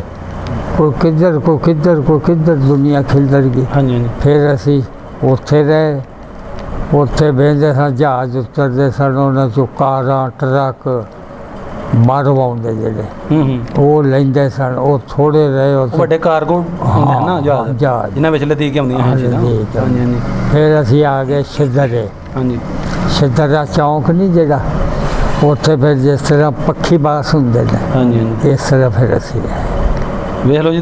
ਕੋਈ ਕਿੱਧਰ ਦੁਨੀਆ ਖਿਲਦਰ ਗਈ ਹਾਂਜੀ ਹਾਂਜੀ ਫਿਰ ਅਸੀਂ ਉੱਥੇ ਰਹੇ ਉੱਥੇ ਬਹਿੰਦੇ ਸਾਂ ਜਹਾਜ਼ ਉਤਰਦੇ ਸਨ ਉਹਨਾਂ 'ਚੋਂ ਕਾਰਾਂ ਟਰੱਕ ਬਾਹਰੋਂ ਆਉਂਦੇ ਜਿਹੜੇ ਉਹ ਲੈਂਦੇ ਸਨ ਉਹ ਥੋੜ੍ਹੇ ਰਹੇ ਉੱਥੇ ਵੱਡੇ ਕਾਰਗੋ ਹੁੰਦੇ ਨਾ ਜਹਾਜ਼ ਜਿਨ੍ਹਾਂ ਵਿੱਚ ਲਦੀ ਕੇ ਆਉਂਦੀਆਂ ਹਾਂਜੀ ਹਾਂਜੀ ਫਿਰ ਅਸੀਂ ਆ ਗਏ ਸਿੱਧਰੇ ਹਾਂਜੀ ਸਿੱਧਰਾ ਚੌਂਕ ਨਹੀਂ ਜਿਹੜਾ ਉੱਥੇ ਫਿਰ ਜਿਸ ਤਰ੍ਹਾਂ ਪੱਖੀ ਬਾਸ ਹੁੰਦੇ ਨੇ ਹਾਂਜੀ ਹਾਂਜੀ ਇਸ ਤਰ੍ਹਾਂ ਫਿਰ ਅਸੀਂ ਵੇਖ ਲਓ ਜੀ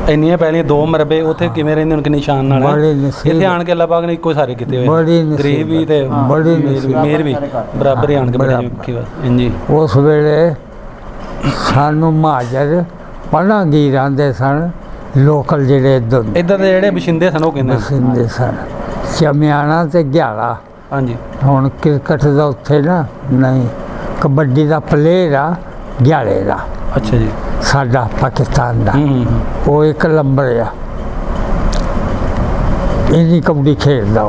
ਇੰਨੀਆਂ ਪਹਿਲੀਆਂ 2 ਮਰਬੇ ਉੱਥੇ ਕਿਵੇਂ ਰਹਿੰਦੇ ਹੁਣ ਕਿੰਨੀ ਸ਼ਾਨ ਨਾਲ ਇੱਥੇ ਆਣ ਕੇ ਅੱਲਾਹ ਪਾਕ ਨੇ ਇੱਕੋ ਸਾਰੇ ਕੀਤੇ ਹੋਏ ਗਰੀਬ ਵੀ ਤੇ ਮੇਰ ਵੀ ਬਰਾਬਰ ਹੀ ਆਣ ਕੇ ਬੜੇ ਹਾਂਜੀ ਉਸ ਵੇਲੇ ਸਾਨੂੰ ਮਹਾਜਰ ਪਨਾਹਗੀਰ ਆਂਦੇ ਸਨ ਲੋਕਲ ਜਿਹੜੇ ਇੱਧਰ ਦੇ ਜਿਹੜੇ ਬਸ਼ਿੰਦੇ ਸਨ ਉਹ ਕਹਿੰਦੇ ਸਨ ਚਮਿਆਣਾ ਤੇ ਗਿਆਲਾ ਹਾਂਜੀ ਹੁਣ ਕ੍ਰਿਕਟ ਦਾ ਉੱਥੇ ਨਾ ਨਹੀਂ ਕਬੱਡੀ ਦਾ ਪਲੇਅਰ ਆ ग्याले का। अच्छा जी। साडा पाकिस्तान का वो एक नंबर आ, इन्नी कबड्डी खेलदा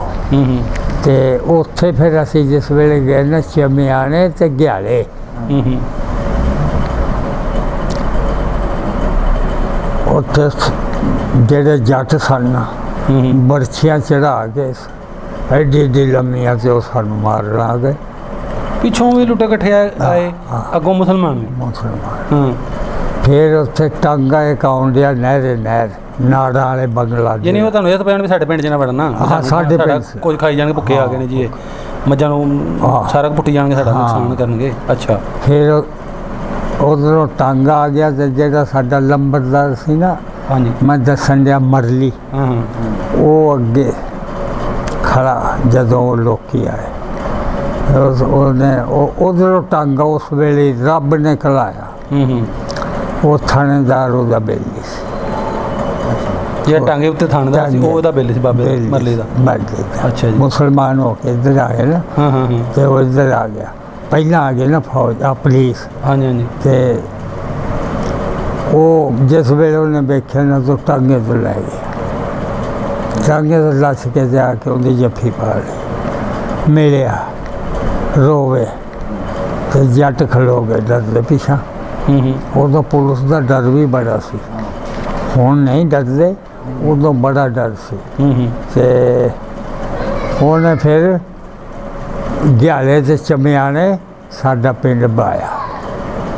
ते उत्थे फिर असी जिस वेले गए ना चमियाने ते ग्याले उत्थे जेड़े जट सन बर्छियां चढ़ा के एडी एडी लम्मियां ते वो सानू मारन आ गए। पिछों भी लुटे कट्ठे आए, अगों मुसलमान भी। मुसलमान फिर उत्थे टांगा एक आउण दिया नहरे नहर नाड़ा वाले बंगला यानी वो तुहानू इस पैण भी साडे पिंड च ना वड़ना। हाँ साडे पिंड कुछ खाई जाणगे, भुक्खे आ गए ने जी, मज्जां नू सारा पुट्टी जाणगे, साडा नुकसान करनगे। अच्छा फिर उधरों टांगा आ गया तो जेड़ा साडा लंबरदार सी ना, हाँ जी, मैं दसन दिया मरली, वो अगे खड़ा जदों लोकी आए उधरों टांगा उस वेले रब ने खलाया। वो थानेदार उहदा बेली सी, जे टांगे उत्ते थानेदार सी, ओहदा बेली सी बाबे मरली दा। अच्छा जी। मुसलमान हो के इधर आए ना, तो वो इधर आ गया, पहला आ गया ना फौज आ पुलिस। हाँ जी हाँ जी। ते वो जिस वेले उन्हें वेख्या ना तो टांगे तो लै गया, टांगे तो लस के जाके उहदी जफ्फी पा ली, मिलिया रोवे तो जट खलो गए डरदे पिछा। उदों पुलिस का डर भी बड़ा सी, हुण नहीं डरदे, उदों बड़ा डर सी। ते उन्हें फिर ग्याले ते चमियाने साडा पिंड बाया।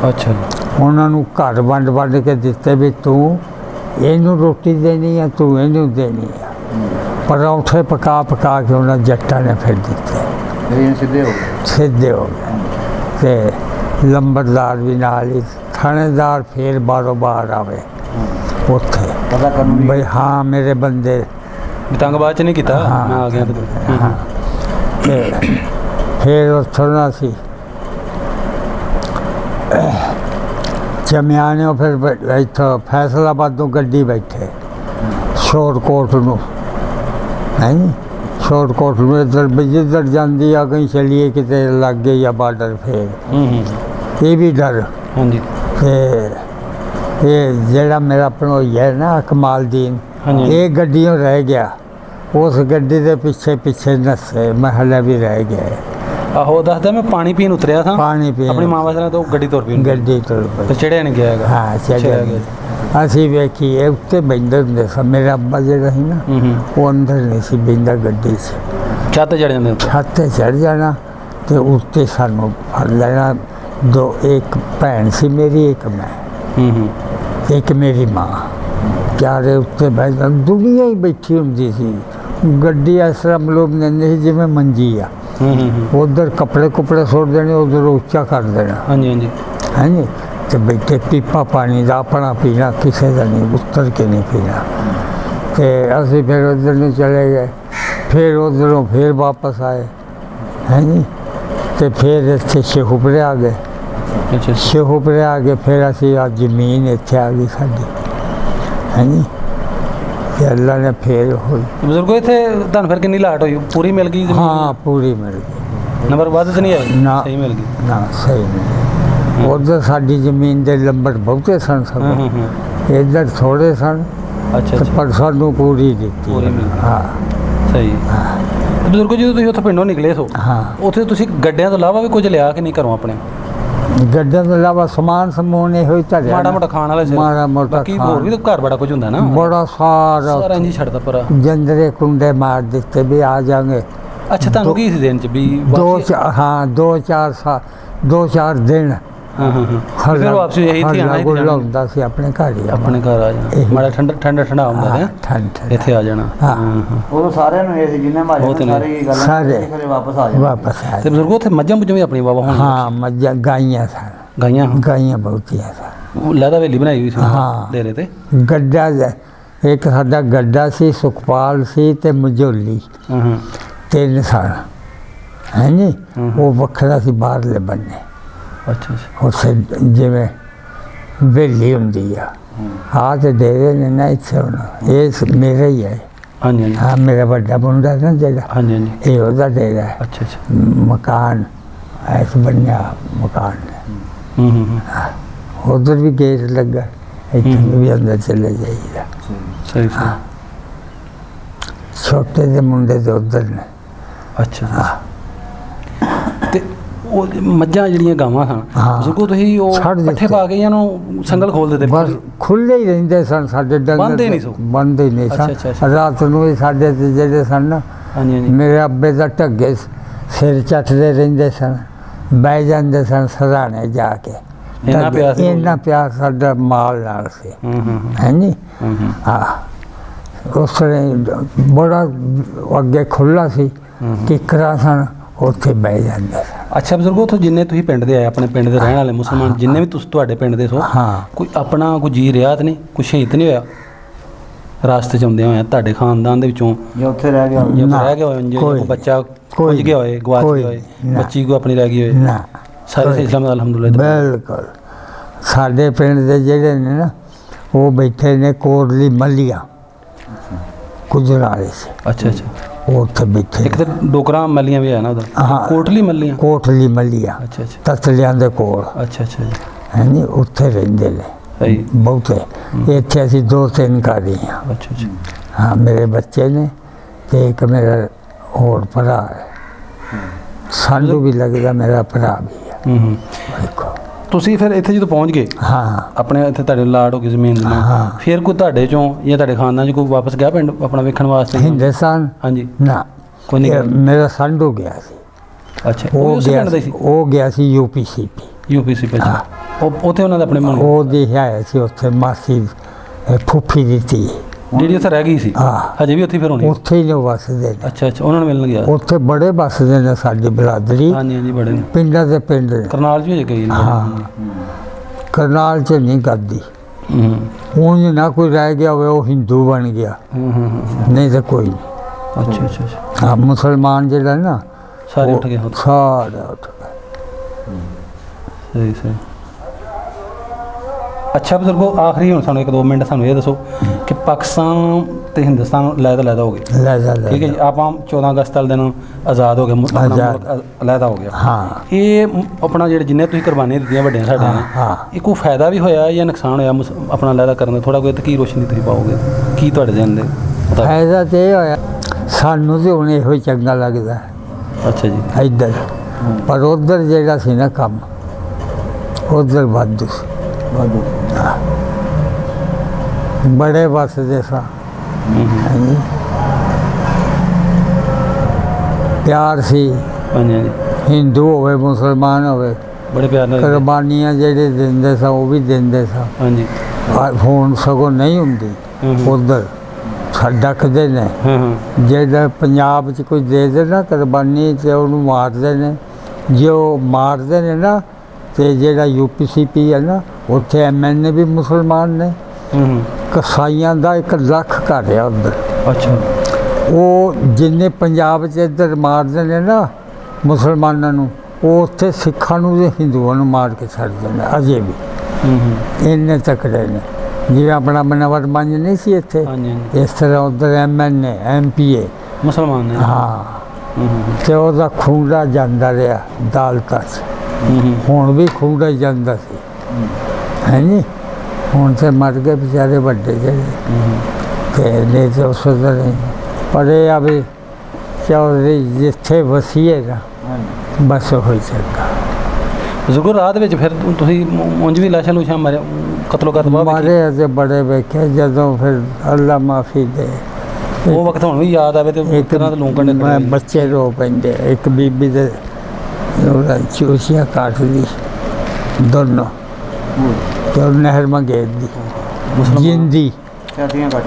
अच्छा उन्होंने घर वंड वंड के दिते भी तू इनू रोटी देनी है, तू इनू देनी है। परौठे पका पका के उन्हें जट्टा ने फिर दिते, सीधे हो गए। ते लंबरदार भी नाल ही, थानेदार फिर बारों बार आवे उत्थे भाई हाँ मेरे बंदे तंग बाद च नहीं कीता। हाँ, मैं आ गया। हाँ, फिर उत्थों ना सी चमियाने फिर इत्थों फैसलाबादों गड्डी बैठे शोरकोट नूं, है नी शोरकोट नूं इधर जिधर जाती आ कहीं चलिए किते लागे या बार्डर फिर ये भी डर। हाँ जी। ये जेड़ा मेरा भनोई है ना कमालदीन, ये गड्डियों रह गया, उस गड्डी के पीछे पीछे नस्से महल भी रह गया। आहो दसदा मैं पानी पीन उतरिया था, पानी पीन अपनी माँ वासना तो गड्डी तुर पी, गड्डी तुर पई तो चढ़िया नहीं गया। हाँ चढ़िया। असी वेखीए उत्ते बहिंदे हुंदे सन, मेरा अब्बा जेड़ा सी ना वो अंदर नहीं सी बहिंदा गड्डी च, छत चढ़ जाते, छत ते चढ़ जाना ते उत्ते सानू फड़ लेना। दो एक भैन सी मेरी, एक मैं, एक मेरी माँ, चारे उत्ते बैठ दुनिया ही बैठी हुंदी सी। गड्डी इस तरह मतलब नहीं जिवें मंजी आ, उधर कपड़े कुपड़े सुट देने, उधर उच्चा कर देना। हाँ जी हाँ जी। है नी तो बैठे पीपा पानी का अपना पीना, किसी का नहीं, उतर के नहीं पीना। तो असी फिर उधर नहीं चले गए, फिर उधरों फिर वापस आए, है नी तो फिर इतने शेखुपरे आ गए। अच्छा शेखुपरे आ गए, फिर असी आ जमीन इतने आ गई साड़ी, है नी अल्लाह ने फिर हुई। बुजुर्गो इतने तुहानू फिर कितनी लाट हुई, पूरी मिल गई? हाँ पूरी मिल गई, नंबर वध तो नहीं आए ना, सही मिल गई ना सही नहीं। उधर साड़ी जमीन के लंबर बहुते सन सब, इधर थोड़े सन। अच्छा पर सानू पूरी दी। हाँ सही। बुजुर्गो जो तुम उत्थे पिंडों निकले सो, हाँ उत्थे तुसीं गड्डियां तो इलावा भी कुछ लिया कि नहीं घरों अपने? गड्डियां तो इलावा समान समून ये होई धरिया, माड़ा मोटा खाण वाला माड़ा मोटा बाकी होर भी तो घर बड़ा कुछ हुंदा ना, बड़ा सारा इंज छड़दा पर जंदरे कुंडे मार दिते भी आ जाएंगे। अच्छा तुहानू की इस दिन च भी दो चार दिन फिर वापसी यही थी आना हुंदा सी अपने घर ही, अपने घर आ जाना, माड़ा ठंडा ठंडा ठंडा हुंदा है, ठंड इत्थे आ जाना। ਉਹ ਸਾਰਿਆਂ ਨੂੰ ਇਹ ਜਿੰਨੇ ਮਾਰੇ ਸਾਰੀ ਗੱਲਾਂ सारे ਫਿਰ ਵਾਪਸ ਆ ਜਾਣਾ। वापस आए। ਤੇ ਬਜ਼ੁਰਗੋ ਉੱਥੇ ਮੱਝਾਂ ਮੁੱਝਾਂ ਵੀ ਆਪਣੀ ਬਾਬਾ ਹੋਣ? हाँ मज्जा गाइयां सन, ਗਾਈਆਂ गाइयां बहुतियां सन। ਲਹਿਦਾ ਵੇਲੀ ਬਣਾਈ ਹੋਈ ਸੀ हाँ। ਡੇਰੇ ਤੇ? गड्ढा एक साडा गड्ढा सी, सुखपाल सी ते मझोली, तीन सन, है नी वो वखरा सी बाहरले बन्ने। अच्छा अच्छा। उत्थे जिवें वेली हुंदी आ ते डेरे ने ना इत्थे होना, ये मेरा ही है। हाँ जी हाँ जी। हाँ मेरा बड़ा मुंडा ना जेड़ा, हाँ जी हाँ जी। ये ओहदा डेरा है। अच्छा अच्छा। मकान ऐस बनया मकान उधर भी गेट लगा, इतने भी अंदर चले जाइएगा। सही सही। छोटे जे मुंडे तो उधर ने। अच्छा ते ਉਹ ਮੱਝਾਂ ਜਿਹੜੀਆਂ ਗਾਵਾਂ ਸਨ ਬਜ਼ੁਰਗੋ ਤੁਸੀਂ ਉਹ ਪੱਠੇ ਪਾ ਕੇ ਇਹਨਾਂ ਨੂੰ ਸੰਗਲ ਖੋਲ ਦਿੰਦੇ? ਬਸ ਖੁੱਲੇ ਹੀ ਰਹਿੰਦੇ ਸਨ ਸਾਡੇ ਡੰਗਰ, ਬੰਦੇ ਨਹੀਂ ਸਨ। ਰਾਤ ਨੂੰ ਵੀ ਸਾਡੇ ਤੇ ਜਿਹੜੇ ਸਨ ਨਾ, ਮੇਰੇ ਅੱਬੇ ਦਾ ਢੱਗੇ ਸਿਰ ਚੱਟਦੇ ਰਹਿੰਦੇ ਸਨ, ਬਹਿ ਜਾਂਦੇ ਸਨ ਸਰਾਣੇ ਜਾ ਕੇ। ਇੰਨਾ ਪਿਆਰ ਸਾਡਾ ਮਾਲ ਨਾਲ ਸੀ, ਹੈ ਨੀ। ਹਾਂ, ਉਸ ਤਰ੍ਹਾਂ ਬੜਾ ਅੱਗੇ ਖੁੱਲ੍ਹਾ ਸੀ, ਕਿਕਰਾਂ ਸਨ, ਉੱਥੇ ਬਹਿ ਜਾਂਦੇ ਸਨ। ਅੱਛਾ ਬਜ਼ੁਰਗੋ, ਉੱਥੋਂ ਜਿੰਨੇ ਤੁਸੀਂ ਪਿੰਡ ਦੇ ਆਏ, ਆਪਣੇ ਪਿੰਡ ਦੇ ਰਹਿਣ ਵਾਲੇ ਮੁਸਲਮਾਨ ਜਿੰਨੇ ਵੀ ਤੁਸੀਂ ਤੁਹਾਡੇ ਪਿੰਡ ਦੇ ਸੋ, ਕੋਈ ਆਪਣਾ ਕੋਈ ਜੀ ਰਿਹਾ ਤਾਂ ਨਹੀਂ, ਕੋਈ ਸ਼ਹੀਦ ਨਹੀਂ ਹੋਇਆ ਰਾਸਤੇ 'ਚ ਆਉਂਦਿਆਂ ਹੋਇਆ ਤੁਹਾਡੇ ਖਾਨਦਾਨ ਦੇ ਵਿੱਚੋਂ? ਜਾਂ ਉੱਥੇ ਰਹਿ ਗਿਆ ਹੋਏ, ਕੋਈ ਬੱਚਾ ਖੁੱਜ ਗਿਆ ਹੋਏ, ਗਵਾਚ ਗਿਆ ਹੋਏ, ਬੱਚੀ ਕੋ ਆਪਣੀ ਰਹਿ ਗਈ ਹੋਏ? ਨਾ, ਸਾਰੇ ਇਸਲਾਮ ਦਾ ਅਲਹਮਦੁਲਿਲਾ। ਬਿਲਕੁਲ। ਸਾਡੇ ਪਿੰਡ ਦੇ ਜਿਹੜੇ ਨੇ ਨਾ, ਉਹ ਬੈਠੇ ਨੇ ਕੋਟਲੀ ਮੱਲੀਆਂ ਗੁਜਰਾਲੇ 'ਚ। ਅੱਛਾ ਅੱਛਾ, ਉੱਥੇ ਬੈਠੇ। ਇੱਕ ਤਾਂ ਡੋਕਰਾ ਮੱਲੀਆਂ ਵੀ ਹੈ ਨਾ ਉਧਰ, ਕੋਟਲੀ ਮੱਲੀਆਂ? ਕੋਟਲੀ ਮੱਲੀਆਂ। ਅੱਛਾ ਅੱਛਾ, ਤਤਲਿਆਂ ਦੇ ਕੋਲ। ਅੱਛਾ ਅੱਛਾ ਜੀ, ਹੈ ਨੀ, ਉੱਥੇ ਰਹਿੰਦੇ ਨੇ ਬਹੁਤੇ। ਇੱਥੇ ਅਸੀਂ 2-3 ਘਰ ਹੀ ਹਾਂ। ਅੱਛਾ ਅੱਛਾ। ਹਾਂ, ਮੇਰੇ ਬੱਚੇ ਨੇ ਤੇ ਇੱਕ ਮੇਰਾ ਹੋਰ ਭਰਾ ਹੈ, ਸਾਨੂੰ ਵੀ ਲੱਗਦਾ ਮੇਰਾ ਭਰਾ ਵੀ ਹੈ। ਦੇਖੋ ਤੁਸੀਂ ਫਿਰ ਇੱਥੇ ਜਦੋਂ ਪਹੁੰਚ ਗਏ, ਆਪਣੇ ਇੱਥੇ ਤੁਹਾਡੇ ਲਾਟ ਹੋ ਗਈ ਜ਼ਮੀਨ ਦੀ, ਫਿਰ ਕੋਈ ਤੁਹਾਡੇ ਚੋਂ ਜਾਂ ਤੁਹਾਡੇ ਖਾਨਦਾਨ 'ਚ ਕੋਈ ਵਾਪਸ ਗਿਆ ਪਿੰਡ ਆਪਣਾ ਵੇਖਣ ਵਾਸਤੇ? ਹਿੰਦੁਸਤਾਨ? ਹਾਂਜੀ ਨਾ, ਕੋਈ ਨਹੀਂ। ਮੇਰਾ ਸੰਡੂ ਗਿਆ ਸੀ। ਅੱਛਾ, ਉਹ ਗਿਆ ਸੀ UPCP। UPCP? ਅੱਛਾ, ਉੱਥੇ ਉਹਨਾਂ ਦਾ ਆਪਣੇ ਮੁੰਡੇ? ਉਹ ਦੇਖਿਆ ਸੀ ਉੱਥੇ, ਮਾਸੀ ਫੁੱਫੀ ਦੀ ਧੀ ਜਿਹੜੀ ਉੱਥੇ ਰਹਿ ਗਈ ਸੀ, ਹਜੇ ਵੀ ਉੱਥੇ ਫਿਰ ਹੋਣੀ? ਉੱਥੇ ਹੀ ਨੇ ਵੱਸਦੇ ਨੇ। ਅੱਛਾ ਅੱਛਾ, ਉਹਨਾਂ ਨੂੰ ਮਿਲਣ ਗਿਆ? ਉੱਥੇ ਬੜੇ ਵੱਸਦੇ ਨੇ ਸਾਡੀ ਬਰਾਦਰੀ। ਹਾਂਜੀ ਹਾਂਜੀ, ਬੜੇ ਨੇ ਪਿੰਡਾਂ ਦੇ ਪਿੰਡ ਨੇ। ਕਰਨਾਲ 'ਚ ਵੀ ਗਈ? ਹਾਂ, ਕਰਨਾਲ 'ਚ ਨਹੀਂ ਕਰਦੀ। ਉਂਝ ਨਾ ਕੋਈ ਰਹਿ ਗਿਆ ਹੋਵੇ ਉਹ ਹਿੰਦੂ ਬਣ ਗਿਆ, ਨਹੀਂ ਤਾਂ ਕੋਈ ਨਹੀਂ। ਅੱਛਾ ਅੱਛਾ ਅੱਛਾ। ਹਾਂ, ਮੁਸਲਮਾਨ ਜਿਹੜਾ ਨਾ ਸਾਰੇ ਉੱਠ ਗਏ? ਸਾਰੇ ਉੱਠ ਗਏ। ਸਹੀ ਸਹੀ। ਅੱਛਾ ਬਜ਼ੁਰਗੋ, ਆਖਰੀ ਹੁਣ ਸਾਨੂੰ 1-2 ਮਿੰਟ ਸਾਨੂੰ ਇਹ ਦੱਸੋ ਕਿ ਪਾਕਿਸਤਾਨ ਤੇ ਹਿੰਦੁਸਤਾਨ ਅਲੱਗ ਹੋ ਗਏ, ਠੀਕ ਹੈ ਜੀ? ਆਪਾਂ 14 ਅਗਸਤ ਵਾਲੇ ਦਿਨ ਆਜ਼ਾਦ ਹੋ ਗਏ, ਅਲੱਗ ਹੋ ਗਿਆ। ਹਾਂ, ਇਹ ਆਪਣਾ ਜਿਹੜੇ ਜਿੰਨੇ ਤੁਸੀਂ ਕੁਰਬਾਨੀਆਂ ਦਿੱਤੀਆਂ ਵੱਡਿਆਂ ਸਾਡਿਆਂ ਨੇ, ਇਹ ਕੋਈ ਫਾਇਦਾ ਵੀ ਹੋਇਆ ਜਾਂ ਨੁਕਸਾਨ ਹੋਇਆ ਆਪਣਾ ਅਲੱਗ ਕਰਨ ਦਾ? ਥੋੜ੍ਹਾ ਕੋਈ ਤੇ ਕੀ ਰੋਸ਼ਨੀ ਤੁਸੀਂ ਪਾਓਗੇ, ਕੀ ਤੁਹਾਡੇ ਦਿਨ ਦੇ? ਫਾਇਦਾ ਤਾਂ ਇਹ ਹੋਇਆ, ਸਾਨੂੰ ਤਾਂ ਹੁਣ ਇਹੋ ਹੀ ਚੰਗਾ ਲੱਗਦਾ। ਅੱਛਾ ਜੀ। ਇੱਧਰ ਪਰ ਉੱਧਰ ਜਿਹੜਾ ਸੀ ਨਾ ਕੰਮ, ਉੱਧਰ ਵਾਧੂ ਸੀ, ਬੜੇ ਵੱਸਦੇ ਸਾਂ। ਪਿਆਰ ਸੀ, ਹਿੰਦੂ ਹੋਵੇ ਮੁਸਲਮਾਨ ਹੋਵੇ, ਬੜੇ ਪਿਆਰ ਨਾਲ ਕੁਰਬਾਨੀਆਂ ਜਿਹੜੇ ਦਿੰਦੇ ਸਾਂ ਉਹ ਵੀ ਦਿੰਦੇ ਸਾਂ। ਹਾਂਜੀ, ਹੁਣ ਸਗੋਂ ਨਹੀਂ ਹੁੰਦੀ, ਉੱਧਰ ਡੱਕਦੇ ਨੇ। ਜਿਹੜਾ ਪੰਜਾਬ 'ਚ ਕੋਈ ਦੇ ਦੇ ਨਾ ਕੁਰਬਾਨੀ ਤੇ ਉਹਨੂੰ ਮਾਰਦੇ ਨੇ। ਜੇ ਉਹ ਮਾਰਦੇ ਨੇ ਨਾ, ਤੇ ਜਿਹੜਾ UPCP ਹੈ ਨਾ, ਉੱਥੇ MNA ਵੀ ਮੁਸਲਮਾਨ ਨੇ। ਕਸਾਈਆਂ ਦਾ 1 ਲੱਖ ਘਰ ਹੈ ਉੱਧਰ। ਅੱਛਾ, ਉਹ ਜਿੰਨੇ ਪੰਜਾਬ 'ਚ ਇੱਧਰ ਮਾਰਦੇ ਨੇ ਨਾ ਮੁਸਲਮਾਨਾਂ ਨੂੰ, ਉਹ ਉੱਥੇ ਸਿੱਖਾਂ ਨੂੰ ਤੇ ਹਿੰਦੂਆਂ ਨੂੰ ਮਾਰ ਕੇ ਛੱਡਦੇ ਨੇ ਅਜੇ ਵੀ। ਇੰਨੇ ਤਕੜੇ ਨੇ। ਜਿਵੇਂ ਆਪਣਾ ਮਨਵਰ ਮੰਝ ਨਹੀਂ ਸੀ ਇੱਥੇ, ਇਸ ਤਰ੍ਹਾਂ ਉੱਧਰ MNA MPA ਮੁਸਲਮਾਨ ਨੇ। ਹਾਂ, ਤੇ ਉਹਦਾ ਖੂੰਡਾ ਜਾਂਦਾ ਰਿਹਾ ਅਦਾਲਤਾਂ 'ਚ। ਹੁਣ ਵੀ ਖੂੰਡਾ ਹੀ ਜਾਂਦਾ ਸੀ, ਹੈ ਨੀ? ਹੁਣ ਤੇ ਮਰ ਗਏ ਵਿਚਾਰੇ ਵੱਡੇ ਜਿਹੜੇ, ਤੇ ਨਹੀਂ ਤਾਂ ਉਸ ਤਰ੍ਹਾਂ ਨਹੀਂ। ਪਰ ਇਹ ਆ ਵੀ ਚੌਧਰੀ ਜਿੱਥੇ ਵਸੀਏ ਨਾ, ਬਸ ਉਹ ਹੀ ਚੰਗਾ। ਬਜ਼ੁਰਗੋ, ਰਾਤ ਵਿੱਚ ਫਿਰ ਤੁਸੀਂ ਉਂਝ ਵੀ ਲਾਸ਼ਾਂ ਲੂਸ਼ਾਂ ਕਤਲੋ ਕਰਤ ਮਾਰੇ ਅਤੇ ਬੜੇ ਵੇਖੇ। ਜਦੋਂ ਫਿਰ ਅੱਲਾ ਮਾਫੀ ਦੇ, ਉਹ ਵਕਤ ਹੁਣ ਵੀ ਯਾਦ ਆਵੇ ਤੇ ਇੱਕ ਤਰ੍ਹਾਂ ਦੇ ਲੂੰਕਣ ਨੇ ਬੱਚੇ ਰੋ ਪੈਂਦੇ। ਇੱਕ ਬੀਬੀ ਦੇ ਚੂਸੀਆਂ ਕੱਟਦੀ ਦੋਨੋਂ, ਤੇ ਨਹਿਰ ਮੰਗੇ ਦੀ ਜਿੰਦੀ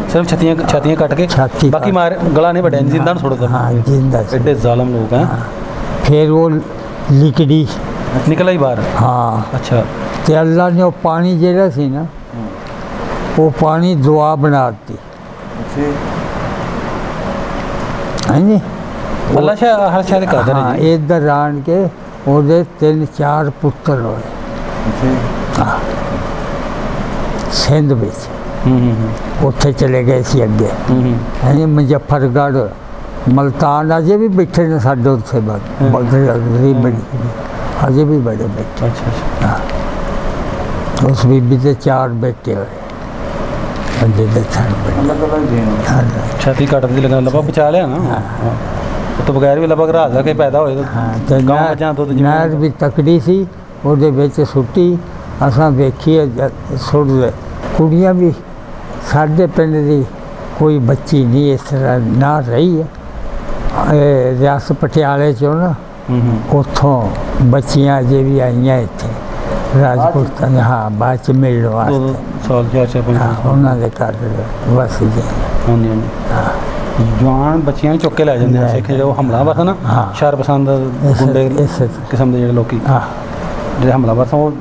ਸਿਰਫ ਛਾਤੀਆਂ ਕੱਟ ਕੇ, ਬਾਕੀ ਮਾਰ ਗਲਾ ਨਹੀਂ ਵੱਢਿਆ, ਜਿੰਦਾ ਨੂੰ ਛੋੜਦਾ। ਹਾਂ, ਜਿੰਦਾ। ਐਡੇ ਜ਼ਾਲਮ ਲੋਕ ਹੈ। ਫਿਰ ਉਹ ਲਿਕੜੀ ਨਿਕਲ ਆਈ ਬਾਹਰ? ਹਾਂ। ਅੱਛਾ, ਤੇ ਅੱਲਾ ਨੇ ਉਹ ਪਾਣੀ ਜਿਹੜਾ ਸੀ ਨਾ, ਉਹ ਪਾਣੀ ਦੁਆ ਬਣਾ ਦਿੱਤੀ। ਹਾਂਜੀ, ਅੱਲਾ ਹਰ ਸ਼ਾਇਦ ਕਰਦਾ ਹਾਂ। ਇੱਧਰ ਆਣ ਕੇ ਉਹਦੇ 3-4 ਪੁੱਤਰ ਹੋਏ ਸਿੰਧ ਵਿੱਚ। ਉੱਥੇ ਚਲੇ ਗਏ ਸੀ ਅੱਗੇ, ਹਾਂਜੀ, ਮੁਜ਼ੱਫਰਗੜ੍ਹ, ਮਲਤਾਨ ਅਜੇ ਵੀ ਬੈਠੇ ਨੇ ਸਾਡੇ ਉੱਥੇ। ਬੜੀ ਅਜੇ ਵੀ ਬੜੇ ਬੈਠੇ। ਅੱਛਾ ਅੱਛਾ। उस बीबी के 4 बेटे हुए छाती कट दी लगन लबा बचा लिया ना तो बगैर भी लबा घरा के पैदा होए तो गांव बचा दुध नहर भी तकड़ी सी ਉਹਦੇ ਵਿੱਚ ਸੁੱਟੀ असां ਵੇਖੀਏ ਸੁੱਟ ਦੇ ਕੁੜੀਆਂ ਵੀ ਸਾਡੇ ਪਿੰਡ ਦੀ ਕੋਈ ਬੱਚੀ ਨਹੀਂ ਇਸ ਤਰ੍ਹਾਂ ਨਾ ਰਹੀ ਹੈ ਰਿਆਸਤ ਪਟਿਆਲੇ ਚੋਂ ਨਾ ਉੱਥੋਂ ਬੱਚੀਆਂ ਅਜੇ ਵੀ ਆਈਆਂ ਇੱਥੇ ਰਾਜਪੁਰ ਹਾਂ ਬਾਅਦ ਚ ਮਿਲਣ ਵਾਸਤੇ ਸਾਲ 4-5 ਉਹਨਾਂ ਦੇ ਘਰ ਵਸ ਗਏ ਹਾਂਜੀ ਹਾਂਜੀ ਜਵਾਨ ਬੱਚੀਆਂ ਚੁੱਕ ਕੇ ਲੈ ਜਾਂਦੇ ਆ ਸਿੱਖ ਜੋ ਹਮਲਾਵਰ ਹਨ ਨਾ ਸ਼ਰ ਪਸੰਦ ਗੁੰਡੇ ਕਿਸਮ ਦੇ ਜਿਹੜੇ ਲੋਕੀ ਜਿਹੜੇ ਹਮਲਾਵਰ ਸਨ ਉਹ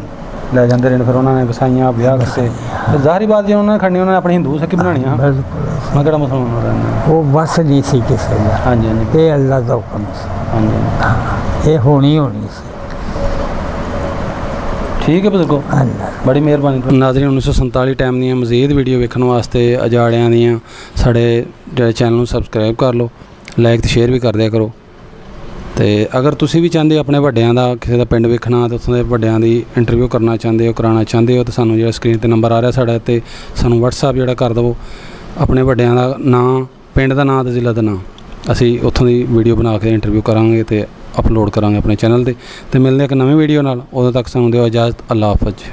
ਲੈ ਜਾਂਦੇ ਰਹੇ ਫਿਰ ਉਹਨਾਂ ਨੇ ਵਸਾਈਆਂ ਵਿਆਹ ਕਰਕੇ ਜ਼ਾਹਰੀ ਬਾਤ ਜੇ ਉਹਨਾਂ ਨੇ ਖੜਨੀ ਉਹਨਾਂ ਨੇ ਆਪਣੀ ਹਿੰਦੂ ਸਿੱਖ ਬਣਾਉਣੀਆਂ ਮੈਂ ਕਿਹੜਾ ਮੁਸਲਮਾਨ ਰਹਿਣਾ ਉਹ ਵਸ ਨਹੀਂ ਸੀ ਕਿਸੇ ਦਾ ਹਾਂਜੀ ਹਾਂਜੀ ਇਹ ਅੱਲਾ ਦਾ ਹੁਕਮ ਸੀ ਹਾਂਜੀ ਇਹ ਹੋਣੀ ਸੀ ਠੀਕ ਹੈ ਬਜ਼ੁਰਗੋ ਬੜੀ ਮਿਹਰਬਾਨੀ ਨਾਜ਼ਰੀਨ 1947 ਟਾਈਮ ਦੀਆਂ ਮਜ਼ੀਦ ਵੀਡੀਓ ਵੇਖਣ ਵਾਸਤੇ ਅਜਾੜਿਆਂ ਦੀਆਂ ਸਾਡੇ ਜਿਹੜੇ ਚੈਨਲ ਨੂੰ ਸਬਸਕ੍ਰਾਈਬ ਕਰ ਲਓ ਲਾਈਕ ਤੇ ਸ਼ੇਅਰ ਵੀ ਕਰ ਦਿਆ ਕਰੋ ਤੇ ਅਗਰ ਤੁਸੀਂ ਵੀ ਚਾਹੁੰਦੇ ਆਪਣੇ ਵੱਡਿਆਂ ਦਾ ਕਿਸੇ ਦਾ ਪਿੰਡ ਵੇਖਣਾ ਤੇ ਉੱਥੋਂ ਦੇ ਵੱਡਿਆਂ ਦੀ ਇੰਟਰਵਿਊ ਕਰਨਾ ਚਾਹੁੰਦੇ ਹੋ ਕਰਾਉਣਾ ਚਾਹੁੰਦੇ ਹੋ ਤਾਂ ਸਾਨੂੰ ਜਿਹੜਾ ਸਕਰੀਨ 'ਤੇ ਨੰਬਰ ਆ ਰਿਹਾ ਸਾਡਾ ਤੇ ਸਾਨੂੰ WhatsApp ਜਿਹੜਾ ਕਰ ਦੇਵੋ ਆਪਣੇ ਵੱਡਿਆਂ ਦਾ ਨਾਂ ਪਿੰਡ ਦਾ ਨਾਂ ਤੇ ਜ਼ਿਲ੍ਹਾ ਦਾ ਨਾਂ ਅਸੀਂ ਉੱਥੋਂ ਦੀ ਵੀਡੀਓ ਬਣਾ ਕੇ ਇੰਟਰਵਿਊ ਕਰਾਂਗੇ ਤੇ ਅਪਲੋਡ ਕਰਾਂਗੇ ਆਪਣੇ ਚੈਨਲ 'ਤੇ ਮਿਲਦੇ ਇੱਕ ਨਵੀਂ ਵੀਡੀਓ ਨਾਲ ਉਦੋਂ ਤੱਕ ਸਾਨੂੰ ਦਿਓ ਇਜਾਜ਼ਤ ਅੱਲਾ ਹਾਫਿਜ਼।